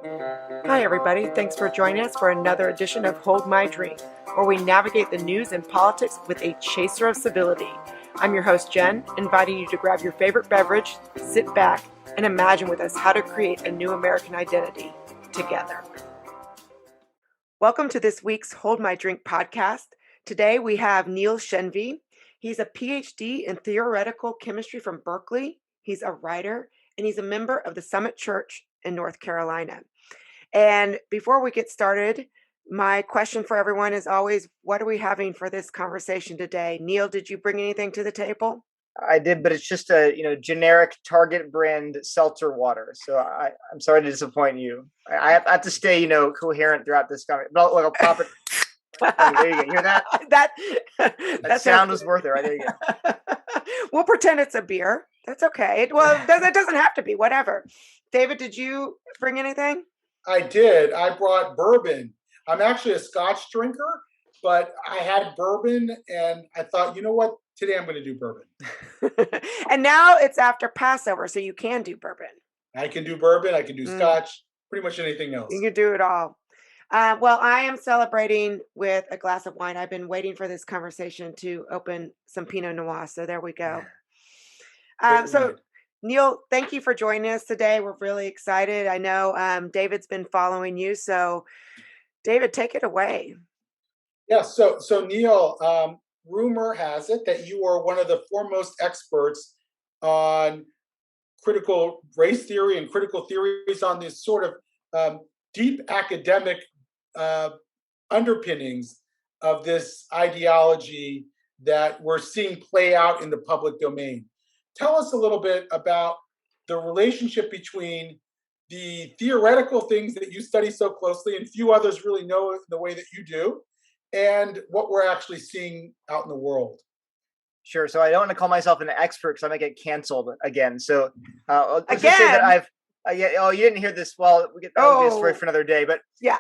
Hi, everybody. Thanks for joining us for another edition of Hold My Drink, where we navigate the news and politics with a chaser of civility. I'm your host, Jen, inviting you to grab your favorite beverage, sit back, and imagine with us how to create a new American identity together. Welcome to this week's Hold My Drink podcast. Today we have Neil Shenvi. He's a PhD in theoretical chemistry from Berkeley. He's a writer, and he's a member of the Summit Church in North Carolina. And before we get started, my question for everyone is always, what are we having for this conversation today? Neil, did you bring anything to the table? I did, but it's just a generic Target brand seltzer water. So I'm sorry to disappoint you. I have to stay coherent throughout this conversation. But I'll pop it. There you go. You hear that? That sound was worth it. Right there you go. We'll pretend it's a beer. That's okay. Well, that doesn't have to be. Whatever. David, did you bring anything? I did. I brought bourbon. I'm actually a Scotch drinker, but I had bourbon and I thought, you know what? Today I'm going to do bourbon. And now it's after Passover, so you can do bourbon. I can do bourbon. I can do Scotch, pretty much anything else. You can do it all. Well, I am celebrating with a glass of wine. I've been waiting for this conversation to open some pinot noir, so there we go. So Neil, thank you for joining us today. We're really excited. I know David's been following you. So David, take it away. Yeah. So Neil, rumor has it that you are one of the foremost experts on critical race theory and critical theories on this sort of deep academic underpinnings of this ideology that we're seeing play out in the public domain. Tell us a little bit about the relationship between the theoretical things that you study so closely and few others really know the way that you do, and what we're actually seeing out in the world. Sure. So I don't want to call myself an expert because I might get canceled again. So I'll just say that I've you didn't hear this. Well, we get that'll be a story for another day. But yeah,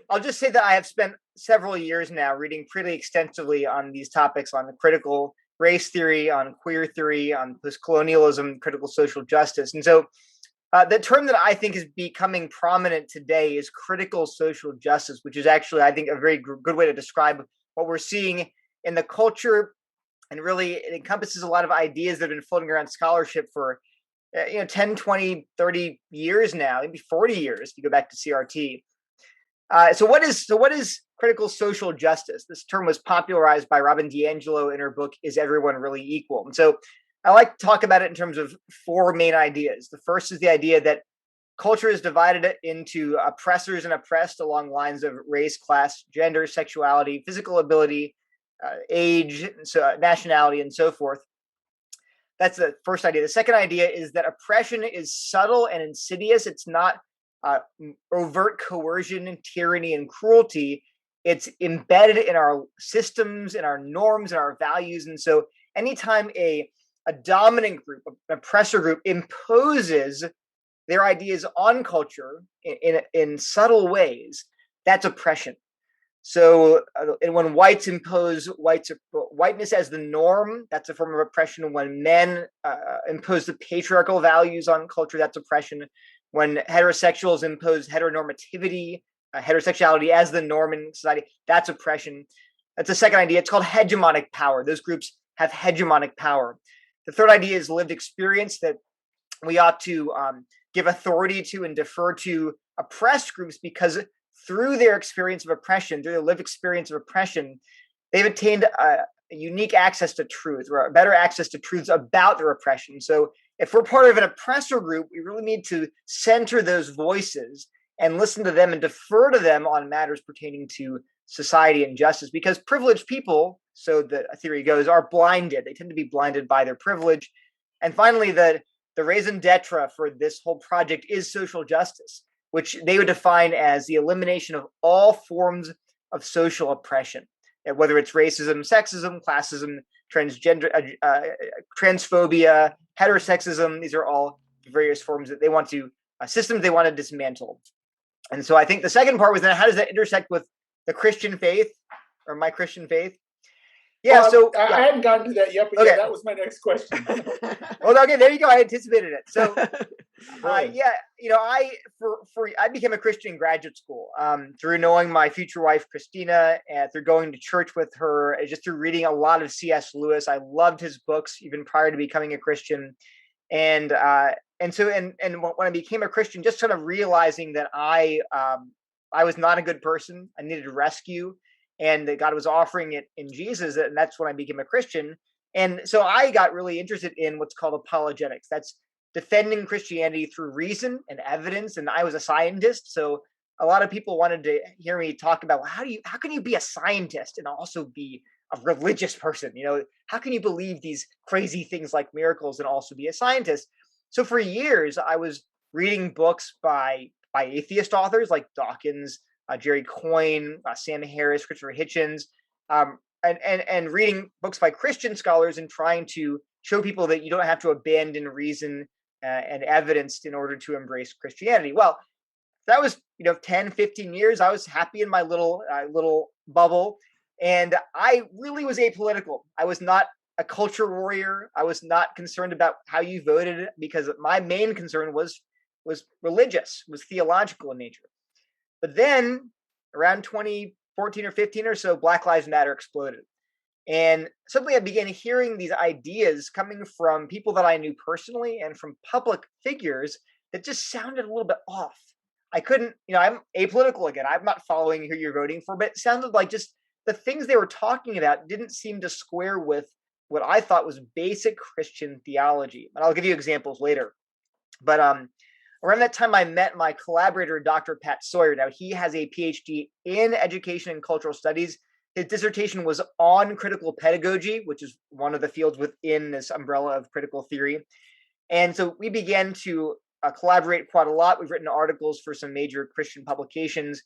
I'll just say that I have spent several years now reading pretty extensively on these topics, on the critical race theory, on queer theory, on post-colonialism, critical social justice. And so the term that I think is becoming prominent today is critical social justice, which is actually, I think, a very good way to describe what we're seeing in the culture. And really, it encompasses a lot of ideas that have been floating around scholarship for 10, 20, 30 years now, maybe 40 years, if you go back to CRT. So what is critical social justice? This term was popularized by Robin DiAngelo in her book, Is Everyone Really Equal? And so I like to talk about it in terms of four main ideas. The first is the idea that culture is divided into oppressors and oppressed along lines of race, class, gender, sexuality, physical ability, age, so nationality, and so forth. That's the first idea. The second idea is that oppression is subtle and insidious. It's not overt coercion and tyranny and cruelty. It's embedded in our systems, in our norms, in our values. And so anytime a dominant group, an oppressor group, imposes their ideas on culture in subtle ways, that's oppression. So and when whites impose whiteness as the norm, that's a form of oppression. When men impose the patriarchal values on culture, that's oppression. When heterosexuals impose heteronormativity, heterosexuality as the norm in society, that's oppression. That's the second idea. It's called hegemonic power. Those groups have hegemonic power. The third idea is lived experience, that we ought to give authority to and defer to oppressed groups because through their experience of oppression, through their lived experience of oppression, they've attained a unique access to truth, or better access to truths about their oppression. So if we're part of an oppressor group, we really need to center those voices and listen to them and defer to them on matters pertaining to society and justice, because privileged people, so the theory goes, are blinded. They tend to be blinded by their privilege. And finally, the raison d'etre for this whole project is social justice, which they would define as the elimination of all forms of social oppression, whether it's racism, sexism, classism, transgender, transphobia, heterosexism. These are all various forms that they want to, systems they want to dismantle. And so I think the second part was then, how does that intersect with the Christian faith, or my Christian faith? Yeah. Well, So I hadn't gotten to that yet, but Okay. yeah, that was my next question. Well, okay, there you go. I anticipated it. So Brilliant. yeah, I became a Christian in graduate school through knowing my future wife Christina, and through going to church with her, and just through reading a lot of C.S. Lewis. I loved his books even prior to becoming a Christian, and when I became a Christian, just sort of realizing that I was not a good person. I needed rescue, and that God was offering it in Jesus, and that's when I became a Christian. And so I got really interested in what's called apologetics. That's defending Christianity through reason and evidence. And I was a scientist, so a lot of people wanted to hear me talk about, well, how can you be a scientist and also be a religious person? How can you believe these crazy things like miracles and also be a scientist? So for years, I was reading books by atheist authors like Dawkins, Jerry Coyne, Sam Harris, Christopher Hitchens, and reading books by Christian scholars and trying to show people that you don't have to abandon reason and evidence in order to embrace Christianity. Well, that was 10, 15 years. I was happy in my little bubble, and I really was apolitical. I was not a culture warrior. I was not concerned about how you voted, because my main concern was religious, was theological in nature. But then around 2014 or 15 or so, Black Lives Matter exploded. And suddenly I began hearing these ideas coming from people that I knew personally and from public figures that just sounded a little bit off. I couldn't, I'm apolitical again. I'm not following who you're voting for, but it sounded like just the things they were talking about didn't seem to square with what I thought was basic Christian theology. And I'll give you examples later. But around that time, I met my collaborator, Dr. Pat Sawyer. Now, he has a PhD in education and cultural studies. His dissertation was on critical pedagogy, which is one of the fields within this umbrella of critical theory. And so we began to collaborate quite a lot. We've written articles for some major Christian publications.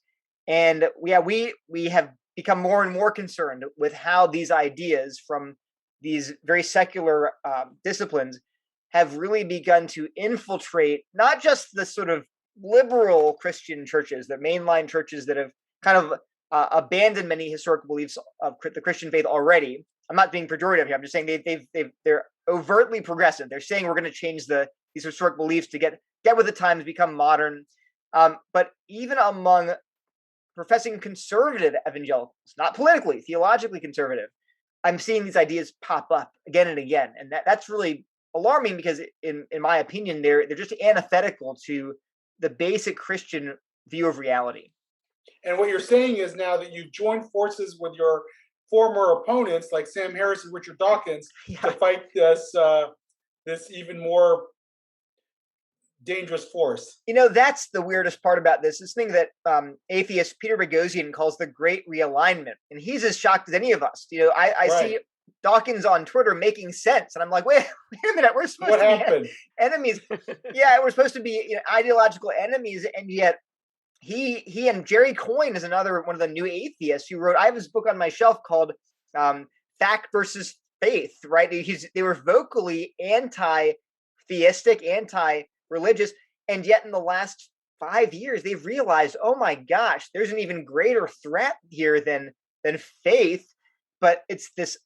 And we have become more and more concerned with how these ideas from these very secular disciplines have really begun to infiltrate not just the sort of liberal Christian churches, the mainline churches that have kind of abandoned many historical beliefs of the Christian faith already. I'm not being pejorative here. I'm just saying they're overtly progressive. They're saying we're going to change these historic beliefs to get with the times, become modern. But even among professing conservative evangelicals, not politically, theologically conservative, I'm seeing these ideas pop up again and again, and that's really alarming, because in my opinion, they're just antithetical to the basic Christian view of reality. And what you're saying is now that you've joined forces with your former opponents like Sam Harris and Richard Dawkins to fight this even more dangerous force. That's the weirdest part about this thing that atheist Peter Boghossian calls the Great Realignment, and he's as shocked as any of us. I right. See Dawkins on Twitter making sense, and I'm like, wait a minute, we're supposed to be enemies. Yeah, we're supposed to be ideological enemies, and yet he and Jerry Coyne is another one of the new atheists who wrote. I have his book on my shelf called Fact versus Faith. Right? They were vocally anti-theistic, anti-religious, and yet in the last 5 years they've realized, oh my gosh, there's an even greater threat here than faith. But it's this.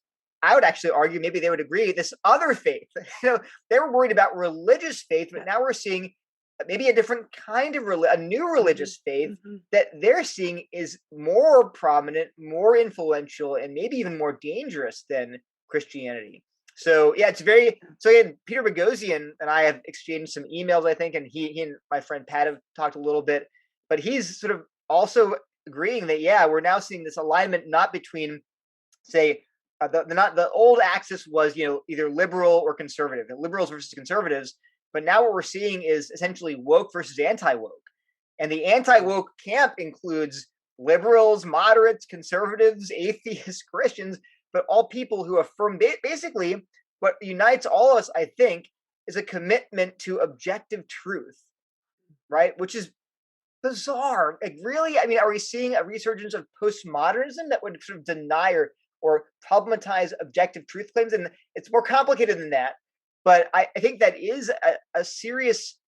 I would actually argue, maybe they would agree, this other faith. They were worried about religious faith, but now we're seeing maybe a different kind of a new religious faith that they're seeing is more prominent, more influential, and maybe even more dangerous than Christianity. So yeah, it's very. So again, Peter Boghossian and I have exchanged some emails, I think, and he and my friend Pat have talked a little bit, but he's sort of also agreeing that we're now seeing this alignment not between, say, the old axis was either liberal or conservative, liberals versus conservatives. But now what we're seeing is essentially woke versus anti-woke. And the anti-woke camp includes liberals, moderates, conservatives, atheists, Christians, but all people who affirm basically what unites all of us, I think, is a commitment to objective truth, right? Which is bizarre. Like, really? I mean, are we seeing a resurgence of postmodernism that would sort of deny or problematize objective truth claims? And it's more complicated than that. But I think that is a serious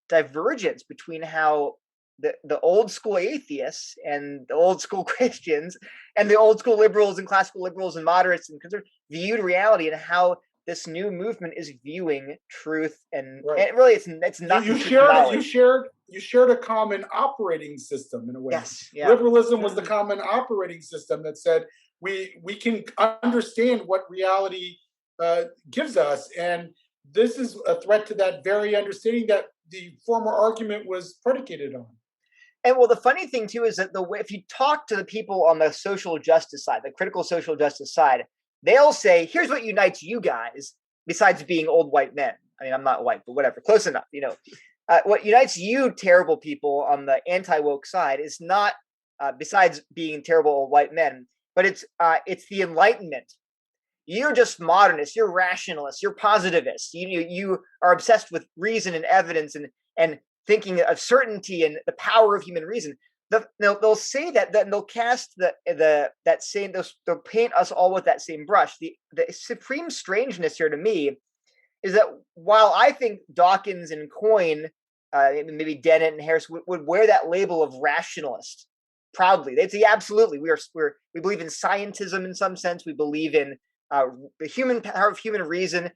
divergence between how the old school atheists and the old school Christians and the old school liberals and classical liberals and moderates and conservatives viewed reality and how this new movement is viewing truth and really it's not you shared a common operating system in a way. Yes, yeah. Liberalism was the common operating system that said we can understand what reality gives us, and this is a threat to that very understanding that the former argument was predicated on. And well, the funny thing too is that if you talk to the people on the social justice side, the critical social justice side, they'll say, "Here's what unites you guys, besides being old white men." I mean, I'm not white, but whatever, close enough. What unites you terrible people on the anti-woke side is not besides being terrible old white men, but it's the Enlightenment. You're just modernists. You're rationalists. You're positivists. You are obsessed with reason and evidence and thinking of certainty and the power of human reason. They'll say that, then they'll cast they'll paint us all with that same brush. The supreme strangeness here to me is that while I think Dawkins and Coyne, maybe Dennett and Harris would wear that label of rationalist proudly, they'd say absolutely we believe in scientism in some sense. We believe in the human power of human reason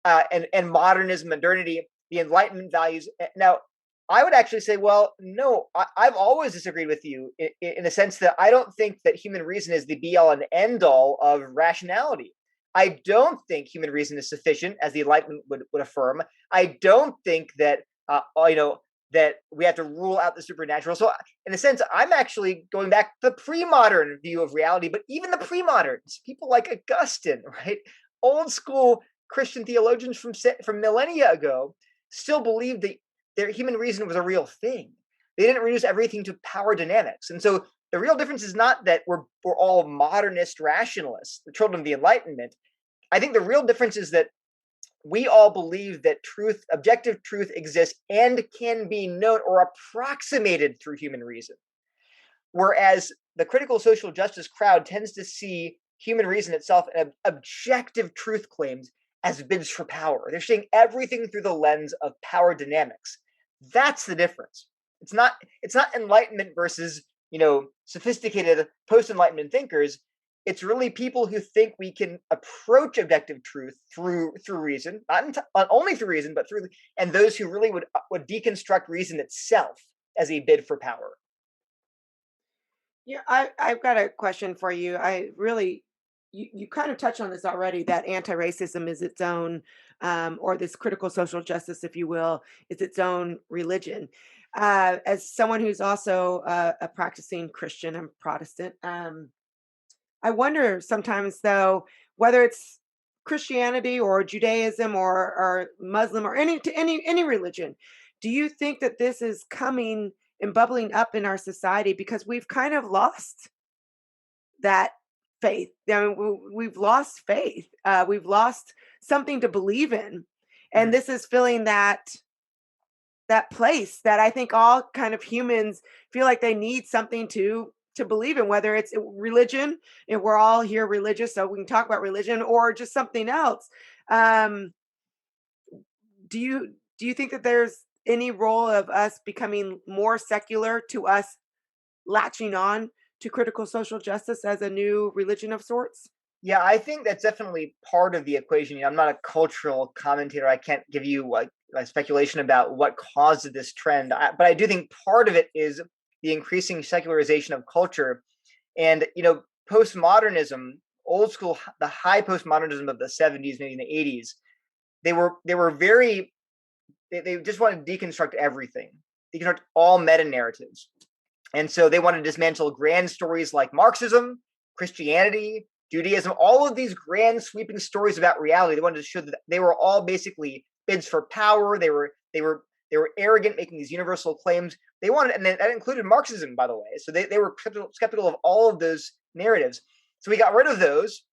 and modernism, modernity, the Enlightenment values. Now, I would actually say, well, no, I've always disagreed with you in the sense that I don't think that human reason is the be-all and end-all of rationality. I don't think human reason is sufficient, as the Enlightenment would affirm. I don't think that that we have to rule out the supernatural. So, in a sense, I'm actually going back to the pre-modern view of reality. But even the pre-moderns, people like Augustine, right, old school Christian theologians from millennia ago, still believed that their human reason was a real thing. They didn't reduce everything to power dynamics. And so the real difference is not that we're all modernist rationalists, the children of the Enlightenment. I think the real difference is that we all believe that truth, objective truth, exists and can be known or approximated through human reason. Whereas the critical social justice crowd tends to see human reason itself and objective truth claims as bids for power. They're seeing everything through the lens of power dynamics. That's the difference. It's not Enlightenment versus, sophisticated post-Enlightenment thinkers. It's really people who think we can approach objective truth through reason, not only through reason, but and those who really would deconstruct reason itself as a bid for power. Yeah, I've got a question for you. You kind of touched on this already, that anti-racism is its own, or this critical social justice, if you will, is its own religion. As someone who's also a practicing Christian, I'm Protestant. I wonder sometimes, though, whether it's Christianity or Judaism or Muslim or any religion, do you think that this is coming and bubbling up in our society because we've kind of lost that faith? We've lost faith. We've lost something to believe in, and this is filling that place that I think all kind of humans feel like they need something to believe in, whether it's religion, and we're all here religious, so we can talk about religion, or just something else. Do you think that there's any role of us becoming more secular, to us latching on to critical social justice as a new religion of sorts? Yeah, I think that's definitely part of the equation. I'm not a cultural commentator. I can't give you a speculation about what caused this trend, but I do think part of it is the increasing secularization of culture. And postmodernism, old school, the high postmodernism of the 70s, maybe in the 80s, they just wanted to deconstruct everything, deconstruct all meta narratives. And so they wanted to dismantle grand stories like Marxism, Christianity, Judaism, all of these grand sweeping stories about reality. They wanted to show that they were all basically bids for power. They were arrogant, making these universal claims. They wanted, and that included Marxism, by the way. So they were skeptical of all of those narratives. So we got rid of those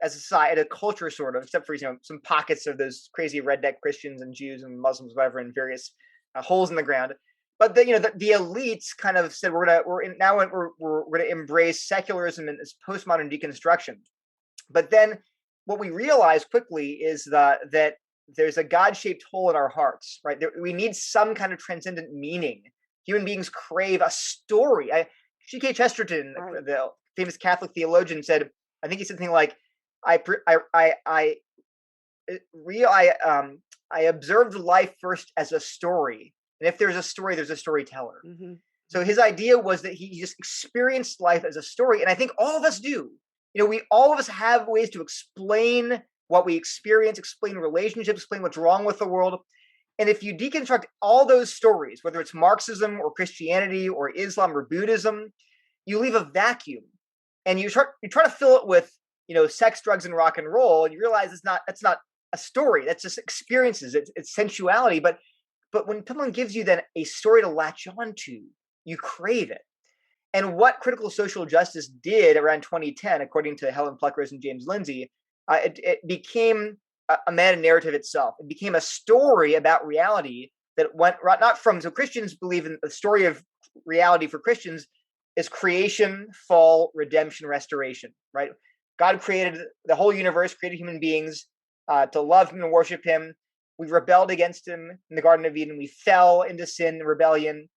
as a society, a culture, sort of, except for some pockets of those crazy redneck Christians and Jews and Muslims, whatever, in various holes in the ground. But the elites kind of said we're gonna embrace secularism and this postmodern deconstruction. But then what we realized quickly is that there's a God-shaped hole in our hearts, right? We need some kind of transcendent meaning Human beings crave a story. G.K. Chesterton, Right. the famous Catholic theologian, said, I think he said something like, I observed life first as a story, and if there's a story, there's a storyteller. Mm-hmm. So his idea was that he just experienced life as a story, and I think all of us do. We all of us have ways to explain what we experience, explain relationships, explain what's wrong with the world. And if you deconstruct all those stories, whether it's Marxism or Christianity or Islam or Buddhism, you leave a vacuum, and you try to fill it with sex, drugs, and rock and roll, and you realize that's not a story. That's just experiences. It's sensuality. But when someone gives you then a story to latch onto, you crave it. And what critical social justice did around 2010, according to Helen Pluckrose and James Lindsay, it became a meta-narrative itself. It became a story about reality that went not from, so Christians believe in the story of reality for Christians is creation, fall, redemption, restoration, right? God created the whole universe, created human beings to love him and worship him. We rebelled against him in the Garden of Eden. We fell into sin and rebellion.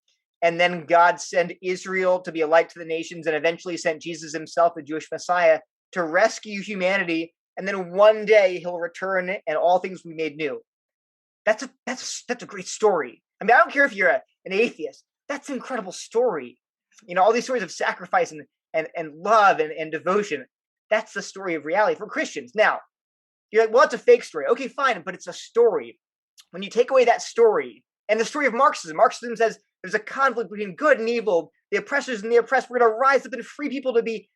And then God sent Israel to be a light to the nations, and eventually sent Jesus himself, the Jewish Messiah, to rescue humanity. And then one day he'll return and all things will be made new. That's a great story. I mean, I don't care if you're an atheist. That's an incredible story. All these stories of sacrifice and love and devotion. That's the story of reality for Christians. Now, you're like, well, it's a fake story. Okay, fine, but it's a story. When you take away that story, and the story of Marxism says there's a conflict between good and evil, the oppressors and the oppressed. We're going to rise up and free people to be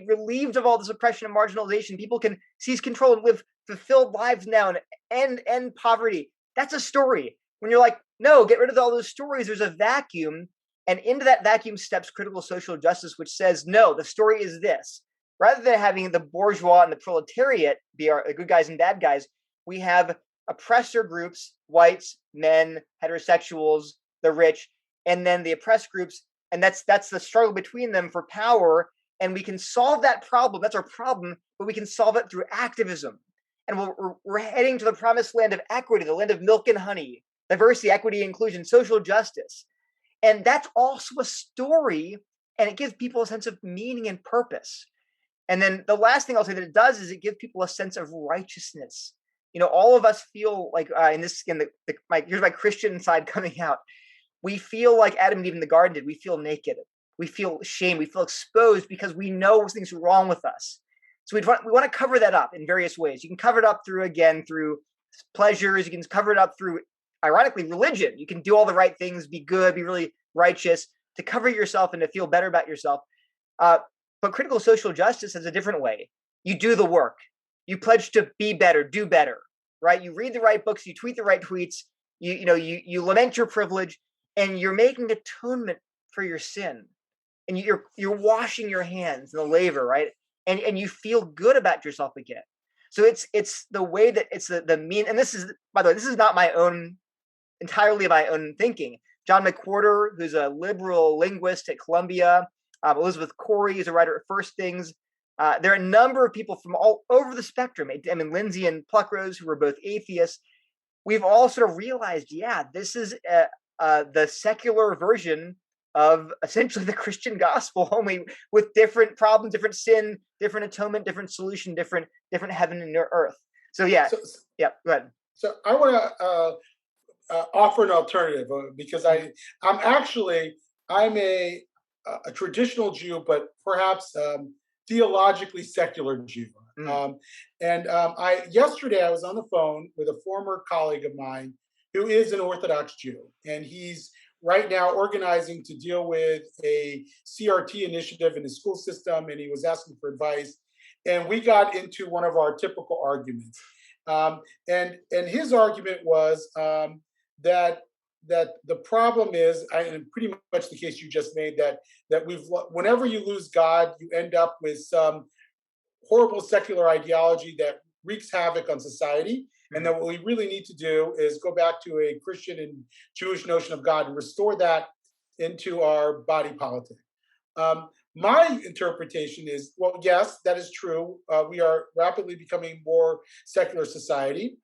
relieved of all this oppression and marginalization. People can seize control and live fulfilled lives now and end poverty. That's a story. When you're like, no, get rid of all those stories, there's a vacuum. And into that vacuum steps critical social justice, which says, no, the story is this. Rather than having the bourgeois and the proletariat be the good guys and bad guys, we have oppressor groups, whites, men, heterosexuals, the rich, and then the oppressed groups. And that's the struggle between them for power. And we can solve that problem. That's our problem, but we can solve it through activism. And we're heading to the promised land of equity, the land of milk and honey, diversity, equity, inclusion, social justice. And that's also a story, and it gives people a sense of meaning and purpose. And then the last thing I'll say that it does is it gives people a sense of righteousness. All of us feel like here's my Christian side coming out. We feel like Adam and Eve in the garden did. We feel naked. We feel shame. We feel exposed because we know things are wrong with us. So we want to cover that up in various ways. You can cover it up through pleasures. You can cover it up through, ironically, religion. You can do all the right things, be good, be really righteous, to cover yourself and to feel better about yourself. But critical social justice is a different way. You do the work. You pledge to be better, do better, right? You read the right books, you tweet the right tweets, you lament your privilege, and you're making atonement for your sin. And you're washing your hands in the laver, right? And you feel good about yourself again. So it's the way that it's the mean. And this is, by the way, this is not entirely my own thinking. John McWhorter, who's a liberal linguist at Columbia, Elizabeth Corey is a writer at First Things. There are a number of people from all over the spectrum. I mean, Lindsay and Pluckrose, who were both atheists. We've all sort of realized, this is the secular version of essentially the Christian gospel, only with different problems, different sin, different atonement, different solution, different heaven and earth. So go ahead. So I want to offer an alternative because I'm a traditional Jew, but perhaps theologically secular Jew. Yesterday I was on the phone with a former colleague of mine who is an Orthodox Jew, and he's right now organizing to deal with a CRT initiative in his school system, and he was asking for advice. And we got into one of our typical arguments. And his argument was that the problem is, and pretty much the case you just made, that whenever you lose God, you end up with some horrible secular ideology that wreaks havoc on society. And that what we really need to do is go back to a Christian and Jewish notion of God and restore that into our body politic. My interpretation is, well, yes, that is true. We are rapidly becoming more secular society.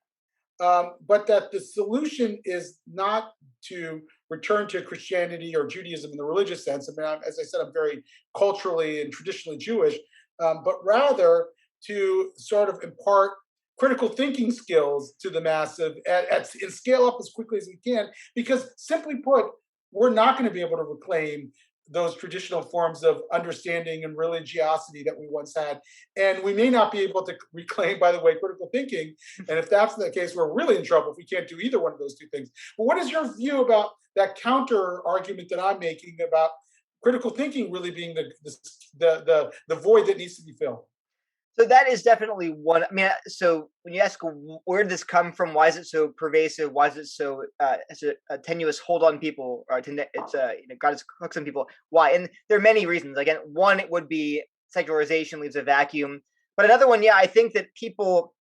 but that the solution is not to return to Christianity or Judaism in the religious sense. I mean, as I said, I'm very culturally and traditionally Jewish, but rather to sort of impart critical thinking skills to the massive and scale up as quickly as we can, because simply put, we're not going to be able to reclaim those traditional forms of understanding and religiosity that we once had. And we may not be able to reclaim, by the way, critical thinking. And if that's the case, we're really in trouble if we can't do either one of those two things. But what is your view about that counter argument that I'm making about critical thinking really being the void that needs to be filled? So that is definitely one. I mean, so when you ask where did this come from, why is it so pervasive? Why is it so it's a tenuous hold on people, or it's got its hooks on people? Why? And there are many reasons. Again, one, it would be secularization leaves a vacuum, but another one, yeah, I think that people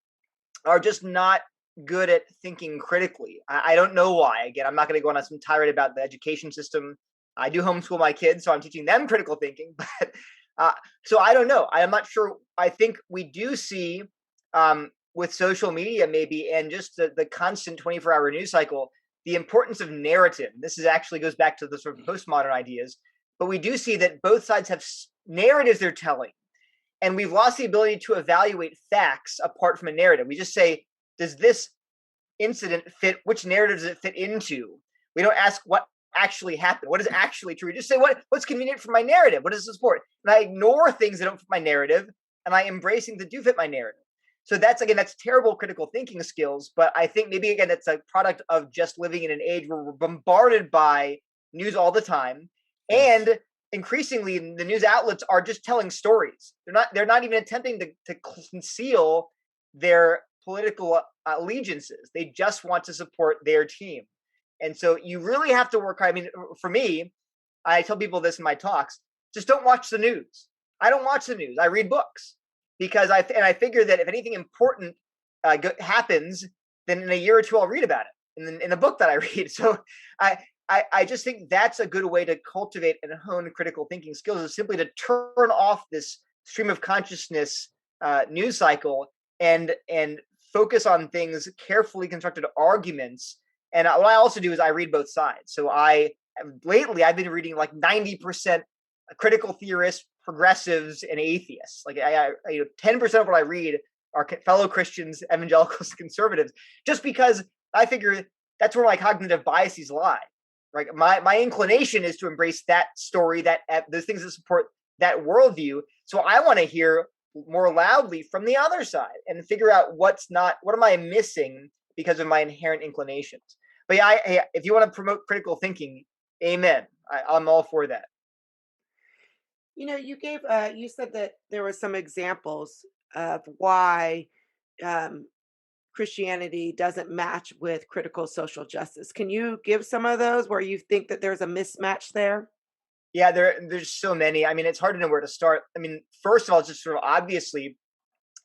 are just not good at thinking critically. I don't know why. Again, I'm not going to go on some tirade about the education system. I do homeschool my kids, so I'm teaching them critical thinking, but. So I don't know. I'm not sure. I think we do see with social media maybe and just the constant 24-hour news cycle, the importance of narrative. This is actually goes back to the sort of postmodern ideas, but we do see that both sides have narratives they're telling. And we've lost the ability to evaluate facts apart from a narrative. We just say, does this incident fit? Which narrative does it fit into? We don't ask what actually happened. What is actually true? We just say what's convenient for my narrative. What does this support? And I ignore things that don't fit my narrative, and I embrace things that do fit my narrative. So that's terrible critical thinking skills. But I think maybe again it's a product of just living in an age where we're bombarded by news all the time, and increasingly the news outlets are just telling stories. They're not even attempting to conceal their political allegiances. They just want to support their team. And so you really have to work hard. I mean, for me, I tell people this in my talks, just don't watch the news. I don't watch the news. I read books because I figure that if anything important happens, then in a year or two, I'll read about it in a book that I read. So I just think that's a good way to cultivate and hone critical thinking skills, is simply to turn off this stream of consciousness news cycle and focus on things, carefully constructed arguments. And what I also do is I read both sides. So lately I've been reading like 90% critical theorists, progressives, and atheists. Like 10% of what I read are fellow Christians, evangelicals, conservatives, just because I figure that's where my cognitive biases lie. Right? My inclination is to embrace that story, that those things that support that worldview. So I want to hear more loudly from the other side and figure out what am I missing because of my inherent inclinations. But yeah, if you want to promote critical thinking, amen. I'm all for that. You gave you said that there were some examples of why Christianity doesn't match with critical social justice. Can you give some of those where you think that there's a mismatch there? Yeah, there's so many. I mean, it's hard to know where to start. I mean, first of all, just sort of obviously,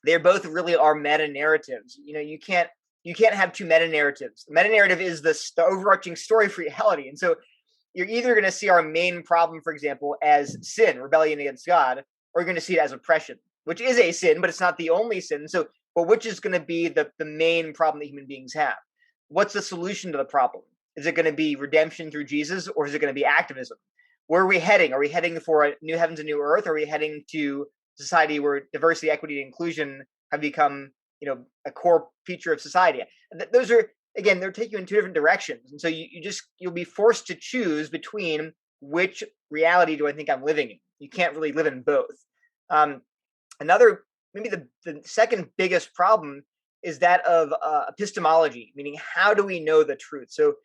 they both really are meta narratives. You can't have two meta narratives. The meta narrative is the overarching story for reality, and so you're either going to see our main problem, for example, as sin, rebellion against God, or you're going to see it as oppression, which is a sin, but it's not the only sin. So, but which is going to be the main problem that human beings have? What's the solution to the problem? Is it going to be redemption through Jesus, or is it going to be activism? Where are we heading? Are we heading for a new heavens and new earth? Are we heading to society where diversity, equity, and inclusion have become, a core feature of society? Those are, again, they're taking you in two different directions. And so you'll be forced to choose between which reality do I think I'm living in. You can't really live in both. Maybe the second biggest problem is that of epistemology, meaning how do we know the truth? So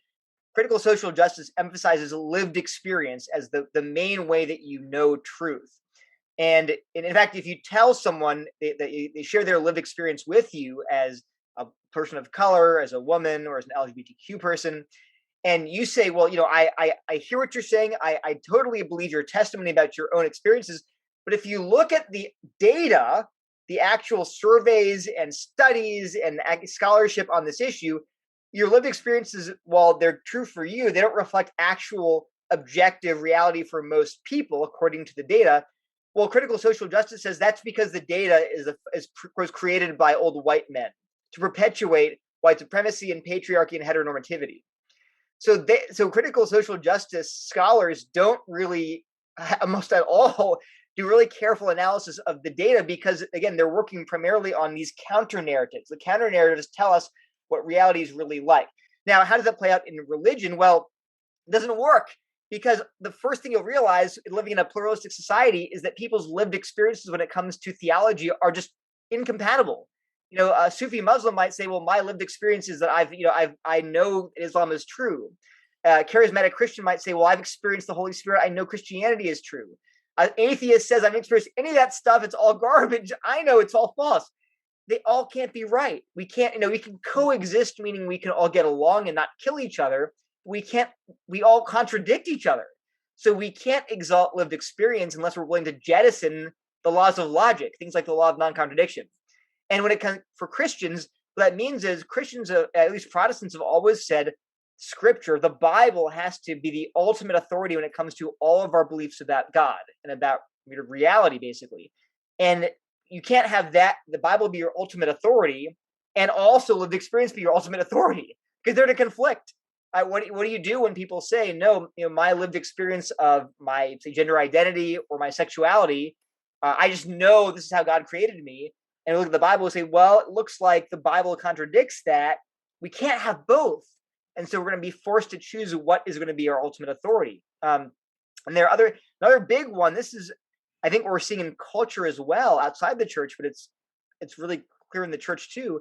critical social justice emphasizes lived experience as the main way that you know truth. And in fact, if you tell someone that they share their lived experience with you as a person of color, as a woman, or as an LGBTQ person, and you say, well, I hear what you're saying. I totally believe your testimony about your own experiences. But if you look at the data, the actual surveys and studies and scholarship on this issue, your lived experiences, while they're true for you, they don't reflect actual objective reality for most people, according to the data. Well, critical social justice says that's because the data was created by old white men to perpetuate white supremacy and patriarchy and heteronormativity. So critical social justice scholars don't really, almost at all, do really careful analysis of the data because, again, they're working primarily on these counter narratives. The counter narratives tell us what reality is really like. Now, how does that play out in religion? Well, it doesn't work because the first thing you'll realize living in a pluralistic society is that people's lived experiences when it comes to theology are just incompatible. A Sufi Muslim might say, well, my lived experience is that I know Islam is true. Charismatic Christian might say, well, I've experienced the Holy Spirit. I know Christianity is true. Atheist says, I've experienced any of that stuff. It's all garbage. I know it's all false. They all can't be right. We can't, we can coexist, meaning we can all get along and not kill each other. We all contradict each other. So we can't exalt lived experience unless we're willing to jettison the laws of logic, things like the law of non-contradiction. And when it comes for Christians, what that means is Christians, at least Protestants, have always said Scripture, the Bible, has to be the ultimate authority when it comes to all of our beliefs about God and about reality, basically. And you can't have that, the Bible be your ultimate authority, and also lived experience be your ultimate authority, because they're to conflict. What do you do when people say, no, my lived experience of my, say, gender identity or my sexuality, I just know this is how God created me. And look at the Bible and say, well, it looks like the Bible contradicts that. We can't have both. And so we're going to be forced to choose what is going to be our ultimate authority. And there are another big one. This is, I think, what we're seeing in culture as well outside the church, but it's really clear in the church too,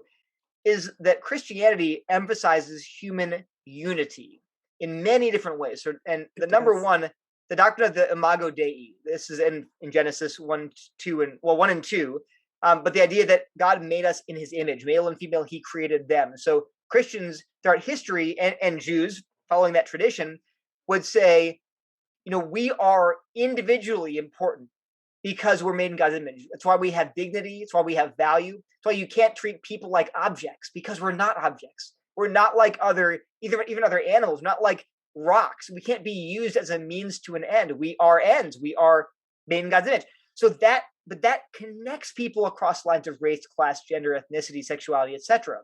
is that Christianity emphasizes human unity in many different ways. So, and the number one, the doctrine of the Imago Dei. This is in Genesis 1 and 2. But the idea that God made us in his image, male and female, he created them. So Christians throughout history and Jews following that tradition would say, we are individually important because we're made in God's image. That's why we have dignity. It's why we have value. It's why you can't treat people like objects, because we're not objects. We're not like even other animals, not like rocks. We can't be used as a means to an end. We are ends. We are made in God's image. So that connects people across lines of race, class, gender, ethnicity, sexuality, etc.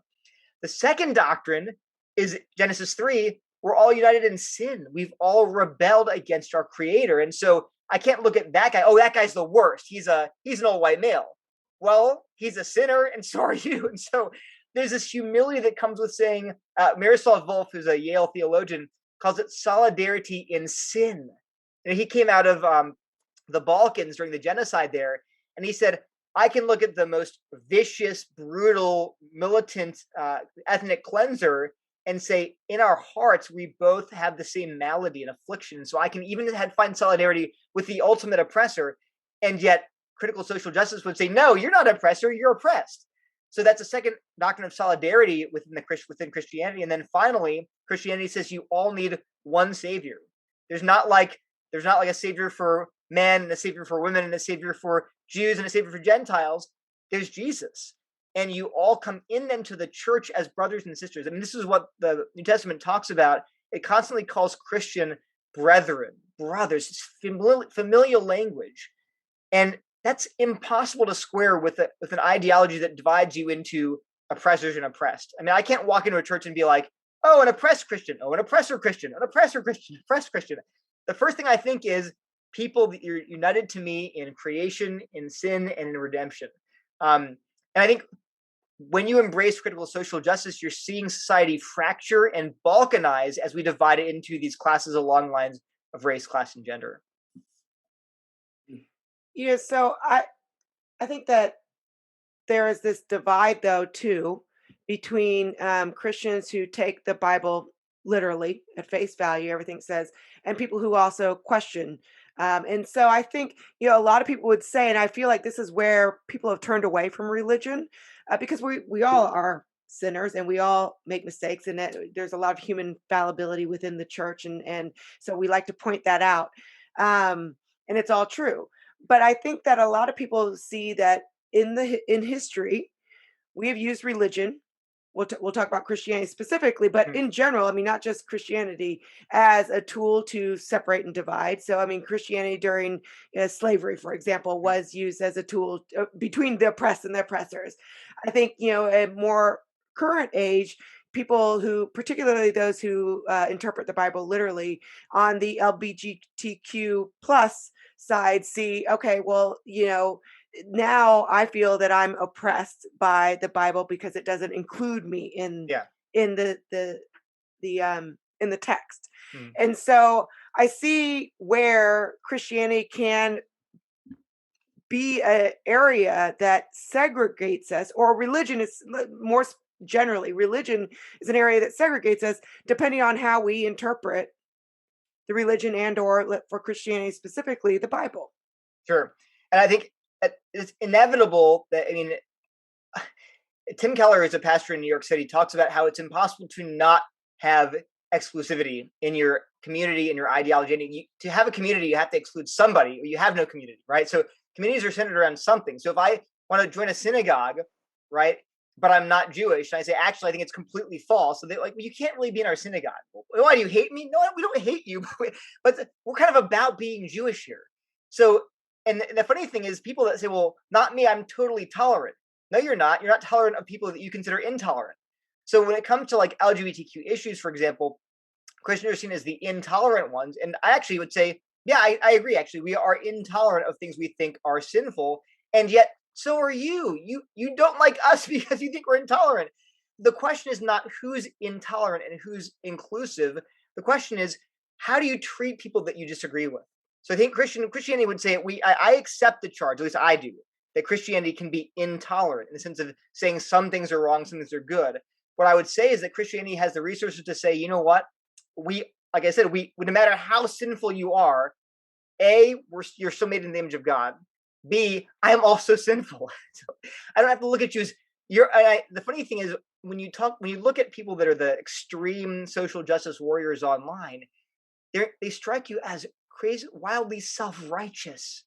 The second doctrine is Genesis 3. We're all united in sin. We've all rebelled against our Creator. And so I can't look at that guy. Oh, that guy's the worst. He's an old white male. Well, he's a sinner, and so are you. And so there's this humility that comes with saying, Miroslav Volf, who's a Yale theologian, calls it solidarity in sin. He came out of the Balkans during the genocide there, and he said, I can look at the most vicious, brutal, militant ethnic cleanser and say, in our hearts, we both have the same malady and affliction. So I can even find solidarity with the ultimate oppressor. And yet critical social justice would say, no, you're not an oppressor, you're oppressed. So that's a second doctrine of solidarity within Christianity. And then finally, Christianity says you all need one savior. There's not like a savior for men and a savior for women and a savior for Jews and a savior for Gentiles. There's Jesus. And you all come in then to the church as brothers and sisters. I mean, this is what the New Testament talks about. It constantly calls Christian brethren, brothers. It's familial language. And that's impossible to square with an ideology that divides you into oppressors and oppressed. I mean, I can't walk into a church and be like, oh, an oppressed Christian, oh, an oppressor Christian, an oppressor Christian, oppressed Christian. The first thing I think is people that you're united to me in creation, in sin, and in redemption. And I think when you embrace critical social justice, you're seeing society fracture and balkanize as we divide it into these classes along lines of race, class, and gender. Yeah, so I think that there is this divide, though, too, between Christians who take the Bible literally at face value, everything it says, and people who also question. And so I think, a lot of people would say, and I feel like this is where people have turned away from religion, because we all are sinners and we all make mistakes, and that there's a lot of human fallibility within the church. And so we like to point that out. And it's all true. But I think that a lot of people see that in history, we have used religion. We'll talk about Christianity specifically, but in general, I mean, not just Christianity, as a tool to separate and divide. So, I mean, Christianity during slavery, for example, was used as a tool between the oppressed and the oppressors. I think, a more current age, people who, particularly those who interpret the Bible literally on the LGBTQ plus side, see, okay, well, now I feel that I'm oppressed by the Bible because it doesn't include me Yeah. in the text. Mm. And so I see where Christianity can be an area that segregates us, or religion is more generally, religion is an area that segregates us depending on how we interpret the religion and or for Christianity specifically, the Bible. Sure. And I think it's inevitable that, Tim Keller is a pastor in New York City, talks about how it's impossible to not have exclusivity in your community, in your ideology. And to have a community, you have to exclude somebody, or you have no community, right? So communities are centered around something. So if I want to join a synagogue, right, but I'm not Jewish, and I say, actually, I think it's completely false. So they're like, well, you can't really be in our synagogue. Well, why do you hate me? No, we don't hate you, but we're kind of about being Jewish here. So, and the funny thing is, people that say, well, not me, I'm totally tolerant. No, you're not. You're not tolerant of people that you consider intolerant. So when it comes to like LGBTQ issues, for example, Christians are seen as the intolerant ones. And I actually would say, yeah, I agree. Actually, we are intolerant of things we think are sinful. And yet, so are you. You don't like us because you think we're intolerant. The question is not who's intolerant and who's inclusive. The question is, how do you treat people that you disagree with? So I think Christianity would say, I accept the charge, at least I do, that Christianity can be intolerant in the sense of saying some things are wrong, some things are good. What I would say is that Christianity has the resources to say, you know what? Like I said, no matter how sinful you are, A, you're still made in the image of God. B, I am also sinful. So I don't have to look at you as the funny thing is, when you look at people that are the extreme social justice warriors online, they strike you as crazy, wildly self-righteous.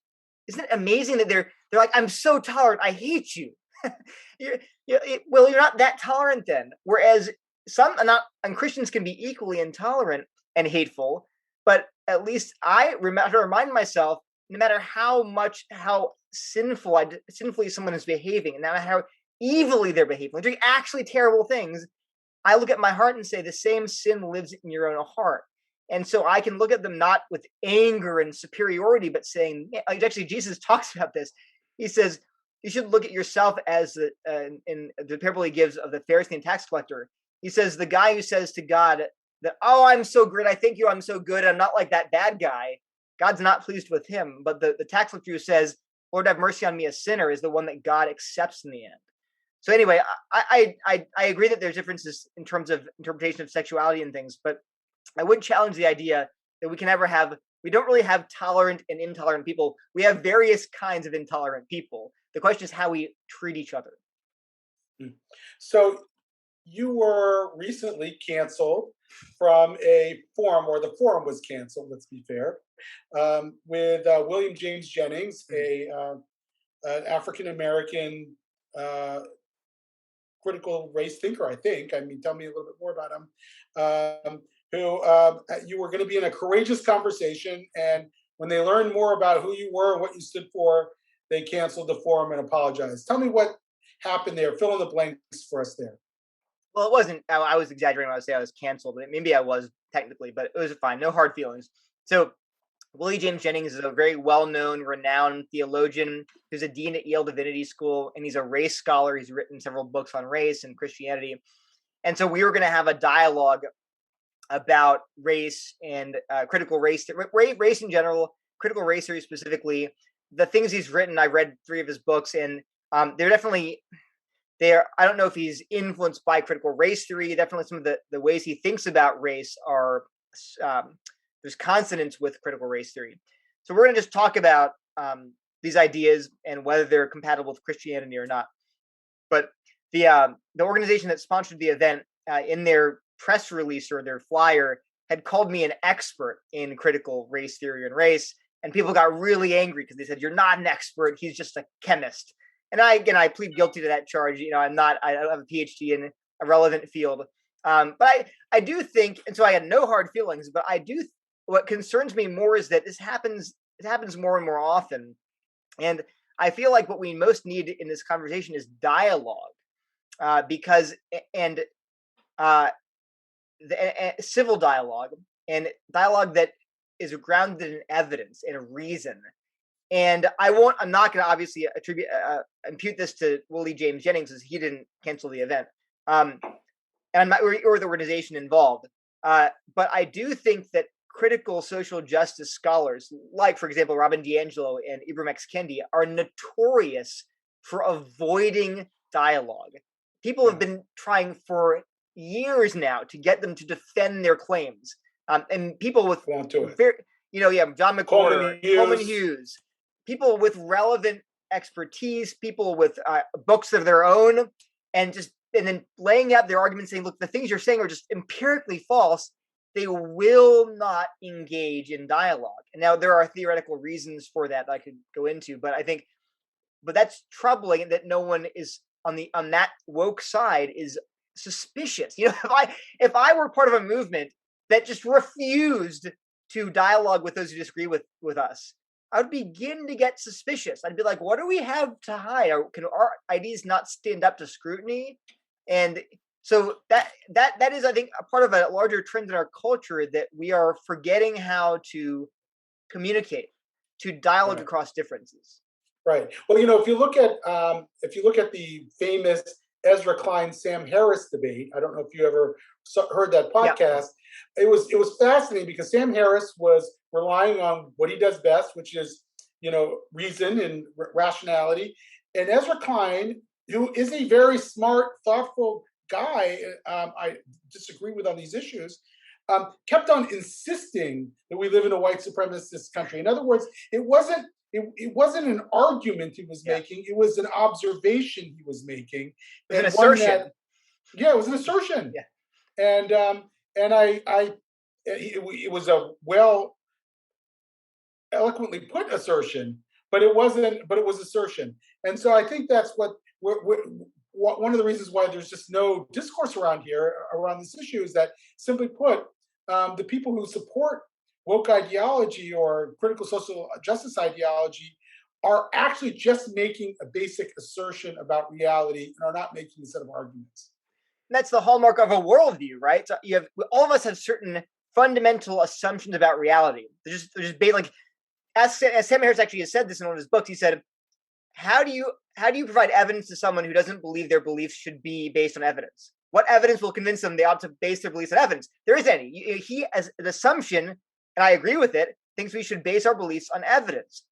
Isn't it amazing that they're like, I'm so tolerant, I hate you. Well, you're not that tolerant then. Whereas and Christians can be equally intolerant and hateful, but at least I have to remind myself, no matter how sinfully someone is behaving, and no matter how evilly they're behaving, doing actually terrible things, I look at my heart and say, the same sin lives in your own heart. And so I can look at them not with anger and superiority, but saying, actually, Jesus talks about this. He says, you should look at yourself as in the parable he gives of the Pharisee and tax collector. He says, the guy who says to God that, oh, I'm so great, I thank you, I'm so good, I'm not like that bad guy. God's not pleased with him. But the tax collector who says, Lord, have mercy on me, a sinner, is the one that God accepts in the end. So anyway, I agree that there's differences in terms of interpretation of sexuality and things, but I would challenge the idea that we don't really have tolerant and intolerant people. We have various kinds of intolerant people. The question is how we treat each other. So you were recently canceled from a forum, or the forum was canceled, let's be fair, with William James Jennings, an African-American critical race thinker, I think. I mean, tell me a little bit more about him. Who you were going to be in a courageous conversation, and when they learned more about who you were and what you stood for, they canceled the forum and apologized. Tell me what happened there. Fill in the blanks for us there. Well, it wasn't. I was exaggerating when I say I was canceled. Maybe I was technically, but it was fine. No hard feelings. So Willie James Jennings is a very well-known, renowned theologian who's a dean at Yale Divinity School, and he's a race scholar. He's written several books on race and Christianity. And so we were going to have a dialogue about race and critical race in general, critical race theory specifically. The things he's written, I read 3 of his books, and they're definitely there. I don't know if he's influenced by critical race theory. Definitely some of the ways he thinks about race are there's consonance with critical race theory. So we're going to just talk about these ideas and whether they're compatible with Christianity or not. But the organization that sponsored the event in their press release or their flyer had called me an expert in critical race theory and race, and people got really angry because they said, you're not an expert, he's just a chemist. And I plead guilty to that charge. I don't have a PhD in a relevant field. But I do think, and so I had no hard feelings, but what concerns me more is that it happens more and more often. And I feel like what we most need in this conversation is dialogue. because and civil dialogue and dialogue that is grounded in evidence and reason. And I'm not going to obviously impute this to Willie James Jennings, because he didn't cancel the event, and I'm not, or the organization involved. But I do think that critical social justice scholars, like, for example, Robin DiAngelo and Ibram X. Kendi, are notorious for avoiding dialogue. People have been trying for years now to get them to defend their claims. And people with, won't do it. John McCormick, Coleman Hughes, people with relevant expertise, people with books of their own, and then laying out their arguments, saying, look, the things you're saying are just empirically false. They will not engage in dialogue. And now there are theoretical reasons for that I could go into, but that's troubling that no one is on that woke side is suspicious. If I were part of a movement that just refused to dialogue with those who disagree with us, I would begin to get suspicious. I'd be like, what do we have to hide? Can our ideas not stand up to scrutiny? And so that is, I think, a part of a larger trend in our culture, that we are forgetting how to communicate, to dialogue across differences. Right. Well, if you look at the famous Ezra Klein Sam Harris debate, I don't know if you ever heard that podcast. Yeah. It was fascinating because Sam Harris was relying on what he does best, which is reason and rationality, and Ezra Klein, who is a very smart, thoughtful guy, I disagree with on these issues, kept on insisting that we live in a white supremacist country. In other words, it wasn't an argument he was making; it was an observation he was making. It was an assertion. It was an assertion. Yeah, it was a well eloquently put assertion, but it wasn't. But it was assertion, and so I think that's what one of the reasons why there's just no discourse around this issue is that, simply put, the people who support woke ideology or critical social justice ideology are actually just making a basic assertion about reality and are not making a set of arguments. And that's the hallmark of a worldview, right? So all of us have certain fundamental assumptions about reality. They're just based, like, as Sam Harris actually has said this in one of his books. He said, how do you provide evidence to someone who doesn't believe their beliefs should be based on evidence? What evidence will convince them they ought to base their beliefs on evidence? There isn't any. He, as an assumption, and I agree with it, thinks we should base our beliefs on evidence.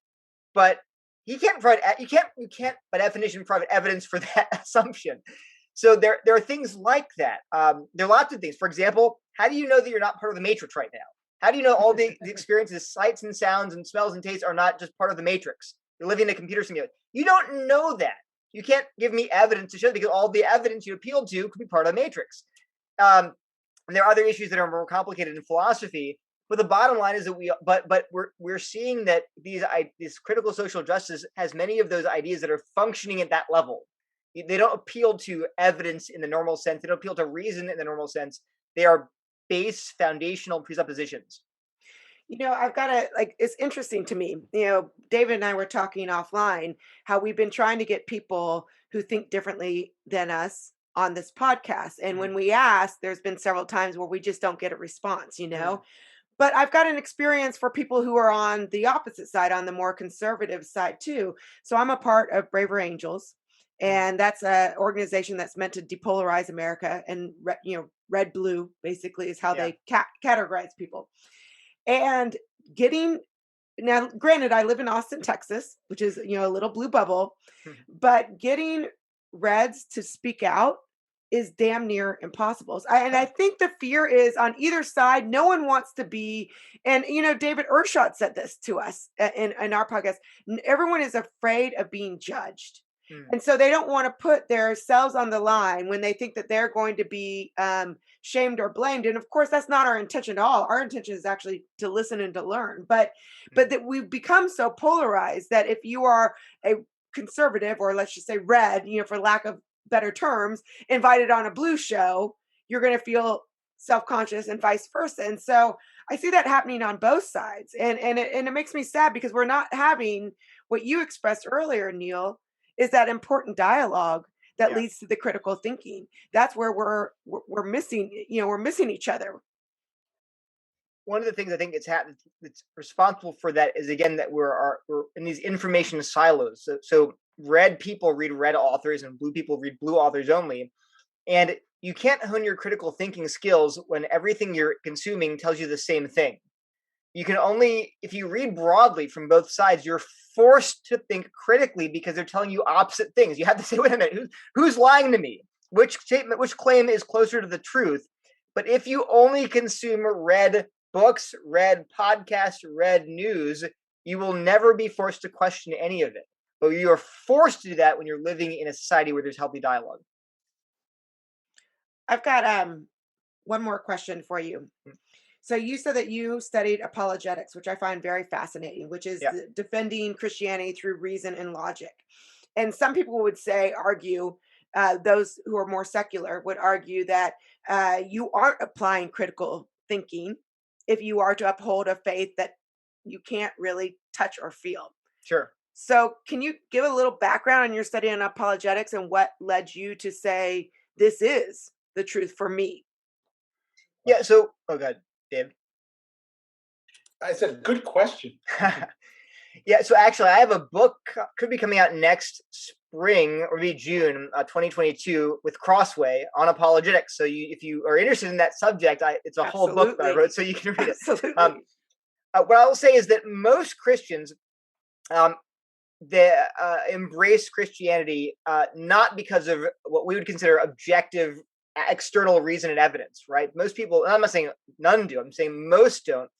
But you can't by definition provide evidence for that assumption. So there are things like that. There are lots of things. For example, how do you know that you're not part of the matrix right now? How do you know all the experiences, sights and sounds and smells and tastes are not just part of the matrix? You're living in a computer simulation. You don't know that. You can't give me evidence to show, because all the evidence you appealed to could be part of the matrix. And there are other issues that are more complicated in philosophy. But the bottom line is that we're seeing that this critical social justice has many of those ideas that are functioning at that level. They don't appeal to evidence in the normal sense. They don't appeal to reason in the normal sense. They are base foundational presuppositions. I've got to, it's interesting to me. David and I were talking offline how we've been trying to get people who think differently than us on this podcast. And when we ask, there's been several times where we just don't get a response, But I've got an experience for people who are on the opposite side, on the more conservative side too. So I'm a part of Braver Angels, and that's an organization that's meant to depolarize America, and red blue basically is how they categorize people. And now, granted, I live in Austin, Texas, which is a little blue bubble, but getting reds to speak out is damn near impossible. And I think the fear is on either side. No one wants to be, and David Ershot said this to us in our podcast. Everyone is afraid of being judged. And so they don't want to put themselves on the line when they think that they're going to be shamed or blamed. And of course, that's not our intention at all. Our intention is actually to listen and to learn. But that we've become so polarized that if you are a conservative, or let's just say red, for lack of better terms, invited on a blue show, you're going to feel self-conscious and vice versa. And so I see that happening on both sides. And it makes me sad, because we're not having what you expressed earlier, Neil, is that important dialogue that Yeah. leads to the critical thinking. That's where we're missing, we're missing each other. One of the things I think that's responsible for that is, again, that we're in these information silos. So red people read red authors and blue people read blue authors only. And you can't hone your critical thinking skills when everything you're consuming tells you the same thing. You can only, if you read broadly from both sides, you're forced to think critically because they're telling you opposite things. You have to say, wait a minute, who's lying to me? Which statement, which claim is closer to the truth? But if you only consume read books, read podcasts, read news, you will never be forced to question any of it. But you are forced to do that when you're living in a society where there's healthy dialogue. I've got one more question for you. So you said that you studied apologetics, which I find very fascinating, which is Yeah. defending Christianity through reason and logic. And some people would argue, those who are more secular would argue that you aren't applying critical thinking if you are to uphold a faith that you can't really touch or feel. Sure. So can you give a little background on your study on apologetics and what led you to say, this is the truth for me? Yeah. So, oh, God, Dave. I said, good question. Yeah. So actually, I have a book could be coming out next spring or maybe June 2022 with Crossway on apologetics. So if you are interested in that subject, it's a whole book that I wrote, so you can read it. Absolutely. What I will say is that most Christians they embrace Christianity not because of what we would consider objective external reason and evidence, right? Most people, and I'm not saying none do, I'm saying most don't.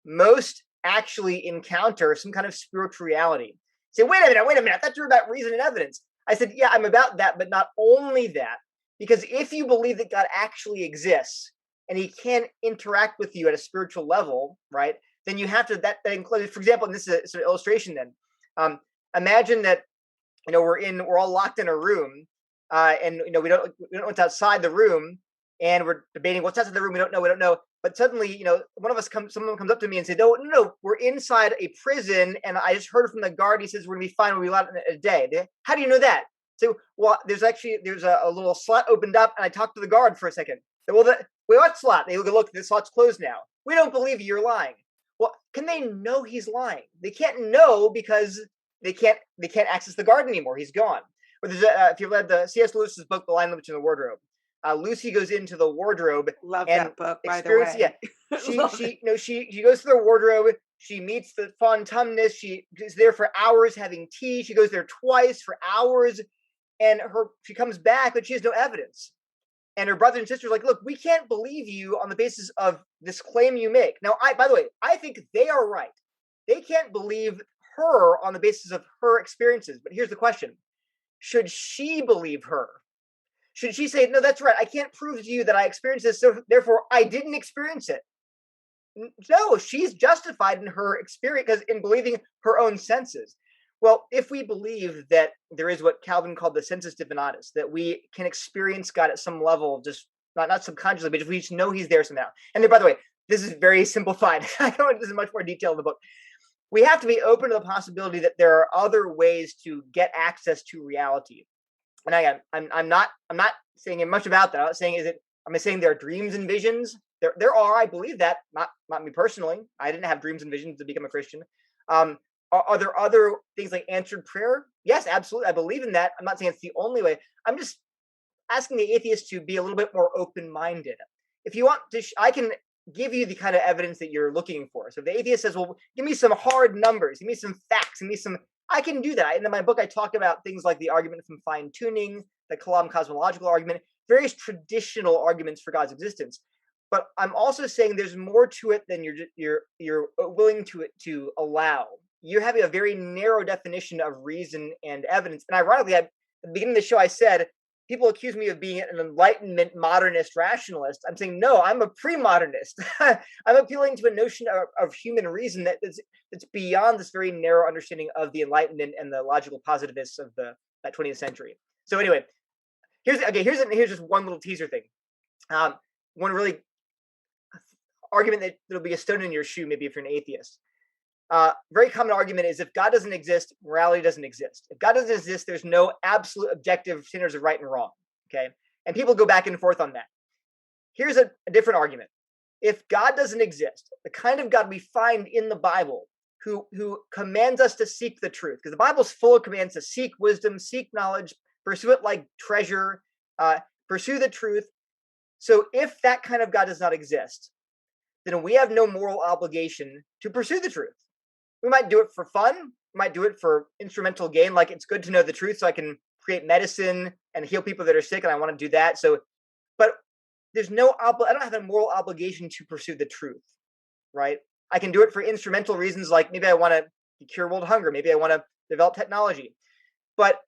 Most actually encounter some kind of spiritual reality. Say, wait a minute, I thought you were about reason and evidence. I said, yeah, I'm about that, but not only that. Because if you believe that God actually exists and he can interact with you at a spiritual level, right, then you have to, that includes, for example, and this is an illustration then, imagine that, we're all locked in a room, and we don't know what's outside the room, and we're debating what's outside the room. We don't know. But suddenly, someone comes up to me and says, no, we're inside a prison, and I just heard from the guard. He says we're gonna be fine. We'll be allowed in a day. How do you know that? So, well, there's a little slot opened up, and I talked to the guard for a second. Well, wait, what slot? They look, the slot's closed now. We don't believe you. You're lying. Well, can they know he's lying? They can't know because they can't access the guard anymore. He's gone. Or there's if you've read the C.S. Lewis's book, The Lion, the Witch, and the Wardrobe. Lucy goes into the wardrobe. Love and that book, by the way. Yeah, she goes to the wardrobe. She meets the fontumnus. She is there for hours having tea. She goes there twice for hours, and she comes back, but she has no evidence. And her brother and sister are like, look, we can't believe you on the basis of this claim you make. Now, by the way, I think they are right. They can't believe her on the basis of her experiences. But here's the question: should she believe her? Should she say, no, that's right, I can't prove to you that I experienced this, so therefore I didn't experience it? No, she's justified in her experience because in believing her own senses. Well, if we believe that there is what Calvin called the sensus divinatus, that we can experience God at some level, just not subconsciously, but if we just know he's there somehow. And then, by the way, this is very simplified. I go into this in much more detail in the book. We have to be open to the possibility that there are other ways to get access to reality. And again, I'm not saying much about that. I'm saying there are dreams and visions. There are, I believe that, not me personally. I didn't have dreams and visions to become a Christian. Are there other things like answered prayer? Yes, absolutely. I believe in that. I'm not saying it's the only way. I'm just asking the atheist to be a little bit more open-minded. If you want to, I can give you the kind of evidence that you're looking for. So if the atheist says, well, give me some hard numbers, give me some facts, give me some, I can do that. And in my book, I talk about things like the argument from fine-tuning, the Kalam cosmological argument, various traditional arguments for God's existence. But I'm also saying there's more to it than you're willing to allow. You're having a very narrow definition of reason and evidence. And ironically, at the beginning of the show, I said, people accuse me of being an Enlightenment modernist rationalist. I'm saying, no, I'm a pre-modernist. I'm appealing to a notion of human reason that's beyond this very narrow understanding of the Enlightenment and the logical positivists of that 20th century. So anyway, here's just one little teaser thing. One really argument that'll be a stone in your shoe, maybe if you're an atheist. very common argument is if God doesn't exist, morality doesn't exist. If God doesn't exist, there's no absolute objective standards of right and wrong. Okay, and people go back and forth on that. Here's a different argument. If God doesn't exist, the kind of God we find in the Bible, who commands us to seek the truth, because the Bible's full of commands to seek wisdom, seek knowledge, pursue it like treasure, pursue the truth. So if that kind of God does not exist, then we have no moral obligation to pursue the truth. We might do it for fun. We might do it for instrumental gain. Like, it's good to know the truth so I can create medicine and heal people that are sick, and I want to do that. So, but there's no, I don't have a moral obligation to pursue the truth, right? I can do it for instrumental reasons, like maybe I want to cure world hunger. Maybe I want to develop technology. But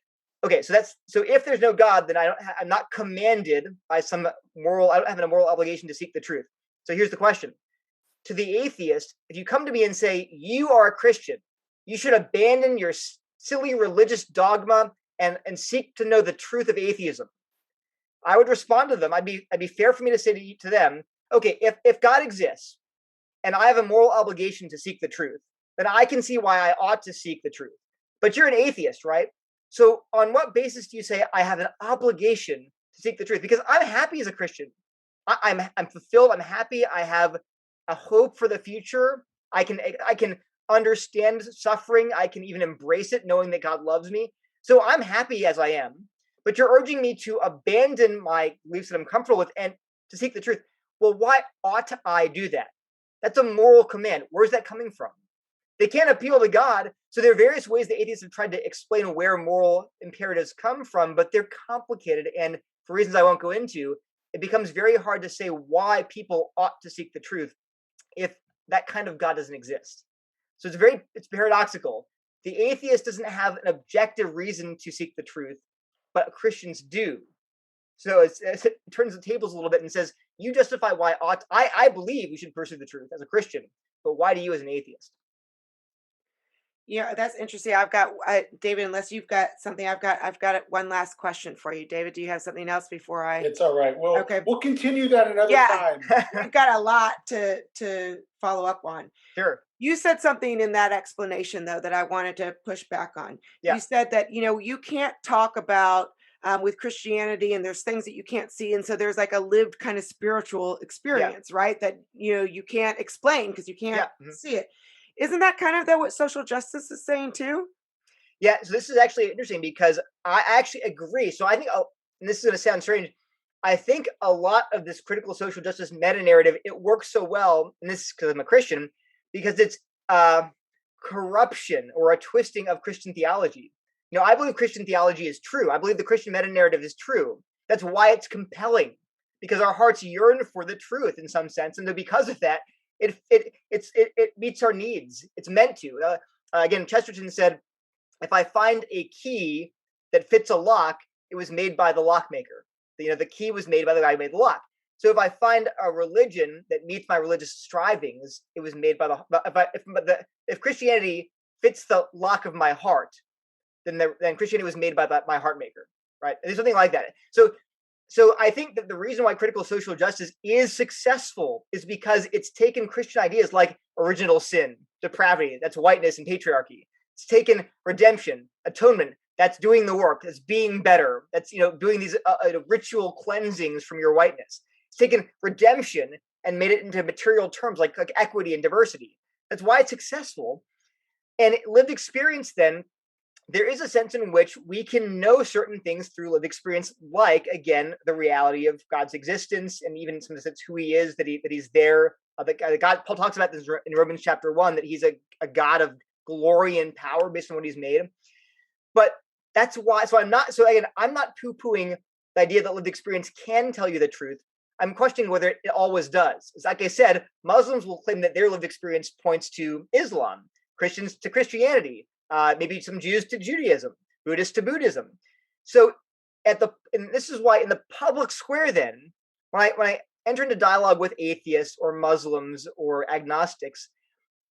okay, so if there's no God, then I'm not commanded by some moral, I don't have a moral obligation to seek the truth. So here's the question. To the atheist, if you come to me and say, you are a Christian, you should abandon your silly religious dogma and seek to know the truth of atheism, I would respond to them. I'd be fair for me to say to them, okay, if God exists and I have a moral obligation to seek the truth, then I can see why I ought to seek the truth. But you're an atheist, right? So on what basis do you say I have an obligation to seek the truth? Because I'm happy as a Christian. I'm fulfilled. I'm happy. I have a hope for the future. I can understand suffering. I can even embrace it, knowing that God loves me. So I'm happy as I am. But you're urging me to abandon my beliefs that I'm comfortable with and to seek the truth. Well, why ought I do that? That's a moral command. Where's that coming from? They can't appeal to God. So there are various ways that atheists have tried to explain where moral imperatives come from, but they're complicated. And for reasons I won't go into, it becomes very hard to say why people ought to seek the truth if that kind of God doesn't exist. So it's paradoxical. The atheist doesn't have an objective reason to seek the truth, but Christians do. So it turns the tables a little bit and says, you justify why I believe we should pursue the truth as a Christian, but why do you as an atheist? Yeah, that's interesting. I've got David. Unless you've got something, I've got one last question for you, David. Do you have something else before I? It's all right. Okay. We'll continue that another time. We've got a lot to follow up on. Sure. You said something in that explanation, though, that I wanted to push back on. Yeah. You said that you can't talk about with Christianity, and there's things that you can't see, and so there's like a lived kind of spiritual experience, right? That you can't explain because you can't see it. Isn't that kind of what social justice is saying too? Yeah, so this is actually interesting because I actually agree. So I think, and this is going to sound strange, I think a lot of this critical social justice meta narrative, it works so well, and this is because I'm a Christian, because it's corruption or a twisting of Christian theology. I believe Christian theology is true. I believe the Christian meta narrative is true. That's why it's compelling, because our hearts yearn for the truth in some sense, and because of that, it meets our needs. It's meant to. Again, Chesterton said, if I find a key that fits a lock, it was made by the lockmaker. The key was made by the guy who made the lock. So if I find a religion that meets my religious strivings, it was made by if Christianity fits the lock of my heart, then Christianity was made by my heart maker, right? And there's something like that. So I think that the reason why critical social justice is successful is because it's taken Christian ideas like original sin, depravity, that's whiteness and patriarchy. It's taken redemption, atonement, that's doing the work, that's being better, that's doing these ritual cleansings from your whiteness. It's taken redemption and made it into material terms like equity and diversity. That's why it's successful. And lived experience, then, there is a sense in which we can know certain things through lived experience, like, again, the reality of God's existence, and even in some sense who he is, that he's there. God, Paul talks about this in Romans chapter 1, that he's a God of glory and power based on what he's made. But that's why, I'm not poo-pooing the idea that lived experience can tell you the truth. I'm questioning whether it always does. Like I said, Muslims will claim that their lived experience points to Islam, Christians to Christianity, maybe some Jews to Judaism, Buddhists to Buddhism. So and this is why in the public square, then, when I enter into dialogue with atheists or Muslims or agnostics,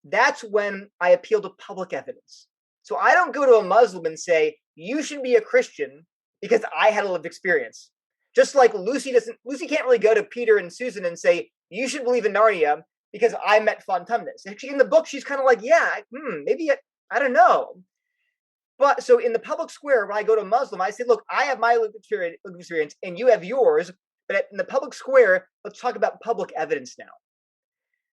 that's when I appeal to public evidence. So I don't go to a Muslim and say, you should be a Christian because I had a lived experience. Just like Lucy can't really go to Peter and Susan and say, you should believe in Narnia because I met Fontumnus. Actually, in the book, she's kind of like, yeah, maybe I don't know. But so in the public square, when I go to a Muslim, I say, look, I have my lived experience and you have yours. But in the public square, let's talk about public evidence now.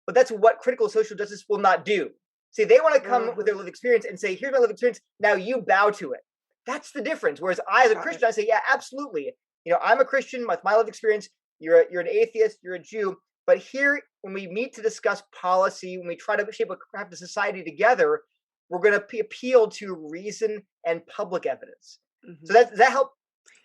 But that's what critical social justice will not do. See, they want to come with their lived experience and say, here's my lived experience. Now you bow to it. That's the difference. Whereas I, as a Christian, I say, yeah, absolutely. I'm a Christian with my lived experience. You're an atheist. You're a Jew. But here, when we meet to discuss policy, when we try to shape a craft of society together, we're going to appeal to reason and public evidence. So does that help?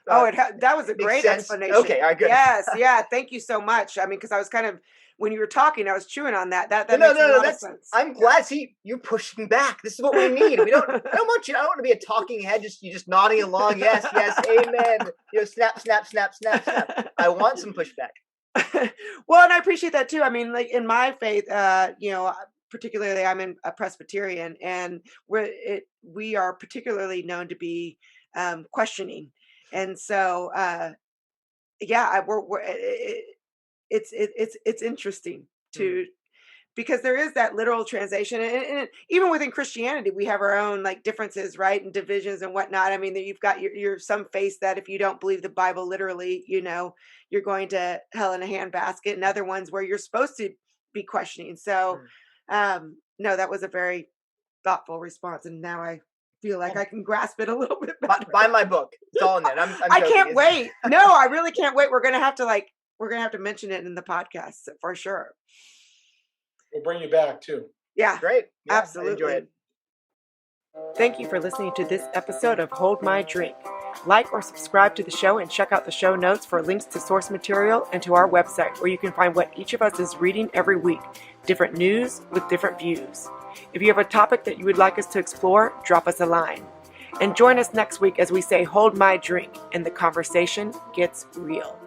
That was a great explanation. Okay, all right, good. Yes, yeah. Thank you so much. I mean, because I was kind of, when you were talking, I was chewing on that. That makes a lot of sense. I'm glad. See, you're pushing back. This is what we need. I don't want to be a talking head. You just nodding along. Yes, amen. Snap, snap, snap, snap, snap. I want some pushback. Well, and I appreciate that too. I mean, like in my faith, particularly, I'm in a Presbyterian, and we are particularly known to be questioning, and so it's interesting to because there is that literal translation, and even within Christianity, we have our own like differences, right, and divisions and whatnot. I mean, you've got your some faiths that if you don't believe the Bible literally, you're going to hell in a handbasket, and other ones where you're supposed to be questioning. So. No, that was a very thoughtful response, and now I feel like I can grasp it a little bit better. Buy my book; it's all in there. I can't wait. No, I really can't wait. We're gonna have to mention it in the podcast for sure. We'll bring you back too. Yeah, great. Yeah, absolutely. Enjoy it. Thank you for listening to this episode of Hold My Drink. Like or subscribe to the show and check out the show notes for links to source material and to our website where you can find what each of us is reading every week, different news with different views. If you have a topic that you would like us to explore, drop us a line. And join us next week as we say, hold my drink, and the conversation gets real.